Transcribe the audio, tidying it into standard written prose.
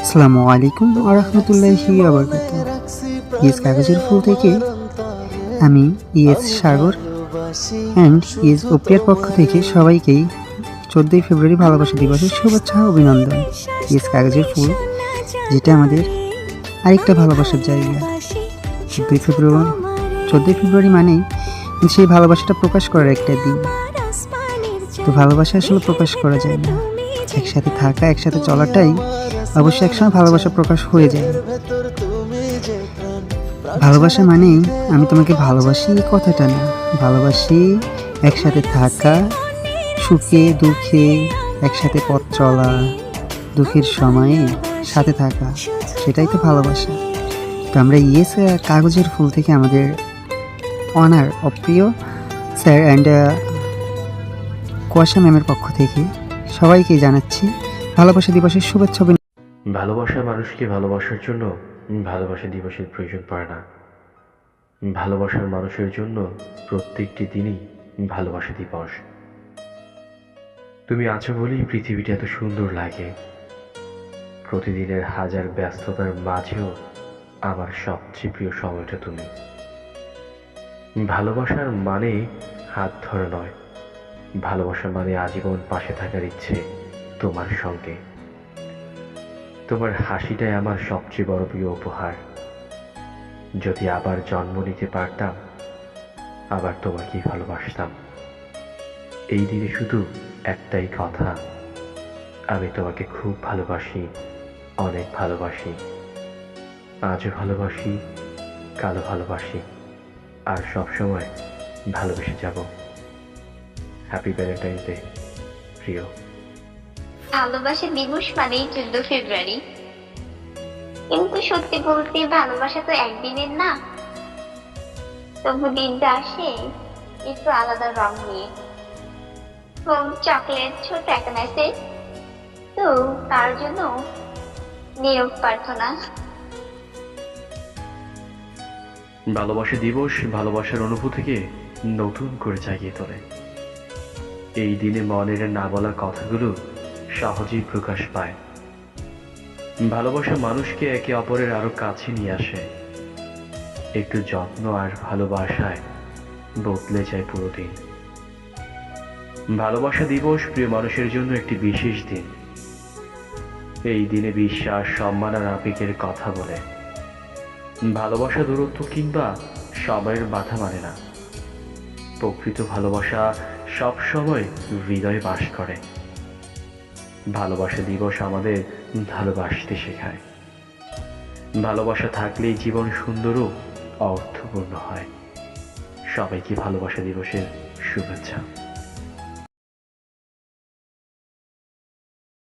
আসসালামু আলাইকুম ওয়া রাহমাতুল্লাহি ওয়া বারাকাতুহু। ইয়েস কাগজের ফুল থেকে আমি ইয়েস সাগর অ্যান্ড ইয়েস ওপ্রিয়ার পক্ষ থেকে সবাইকেই 14ই ফেব্রুয়ারি ভালোবাসা দিবসের শুভেচ্ছা ও অভিনন্দন। ইয়েস কাগজের ফুল যেটা আমাদের আরেকটা ভালোবাসার জায়গা। 14ই ফেব্রুয়ারি মানেই সেই ভালোবাসাটা প্রকাশ করার একটা দিন। তো ভালোবাসা আসলে প্রকাশ করা যায় না, একসাথে থাকা একসাথে চলাটাই অবশ্যই একসময় ভালোবাসা প্রকাশ হয়ে যায়। ভালোবাসা মানেই আমি তোমাকে ভালোবাসি এই কথাটা না, ভালোবাসি একসাথে থাকা, সুখে দুঃখে একসাথে পথ চলা, দুঃখের সময়ে সাথে থাকা, সেটাই তো ভালোবাসা। তো আমরা ইয়েস কাগজের ফুল থেকে আমাদের অনার অপ্রিয় স্যার অ্যান্ড কুয়াশা ম্যামের পক্ষ থেকে সবাইকে জানাচ্ছি ভালোবাসা দিবসের শুভেচ্ছা। ভালোবাসা মানুষকে ভালোবাসার জন্য ভালোবাসা দিবসের প্রয়োজন পড়ে না। ভালোবাসার মানুষের জন্য প্রত্যেকটি দিনই ভালোবাসা দিবস। তুমি আছো বলেই পৃথিবীটা এত সুন্দর লাগে। প্রতিদিনের হাজার ব্যস্ততার মাঝেও আমার সবচেয়ে প্রিয় সময়টা তুমি। ভালোবাসার মানে হাত ধরা নয়, ভালোবাসা মানে আজীবন পাশে থাকার ইচ্ছে তোমার সঙ্গে। তোমার হাসিটাই আমার সবচেয়ে বড় প্রিয় উপহার। যদি আবার জন্ম নিতে পারতাম, আবার তোমাকেই ভালোবাসতাম। এই দিনে শুধু একটাই কথা, আমি তোমাকে খুব ভালোবাসি, অনেক ভালোবাসি। আজও ভালোবাসি, কালও ভালোবাসি, আর সবসময় ভালোবেসে যাব। হ্যাপি ভ্যালেন্টাইন্স ডে প্রিয়। ভালোবাসা দিবস মানেই 14 ফেব্রুয়ারি, কিন্তু সত্যি বলতে ভালোবাসা তো একদিনের না। তবু দিনটা আসে একটু আলাদা রং নিয়ে, হোম চকলেট, ছোট একটা মেসেজ, তো তার জন্য নীরব প্রার্থনা। ভালোবাসা দিবস ভালোবাসার অনুভূতিকে নতুন করে জাগিয়ে তোলে। এই দিনে মনের না বলা কথাগুলো সহজেই প্রকাশ পায়। ভালোবাসা মানুষকে একে অপরের আরো কাছে নিয়ে আসে। একটু যত্ন আর ভালোবাসায় বদলে যায় পুরো দিন। ভালোবাসা দিবস প্রিয় মানুষের জন্য একটি বিশেষ দিন। এই দিনে বিশ্বাস, সম্মান আর আবেগের কথা বলে। ভালোবাসা দূরত্ব কিংবা সময়ের বাধা মানে না। প্রকৃত ভালোবাসা সব সময় হৃদয়ে বাস করে। ভালোবাসা দিবস আমাদের ভালোবাসতে শেখায়। ভালোবাসা থাকলেই জীবন সুন্দর ও অর্থপূর্ণ হয়। সবাইকে ভালোবাসা দিবসের শুভেচ্ছা।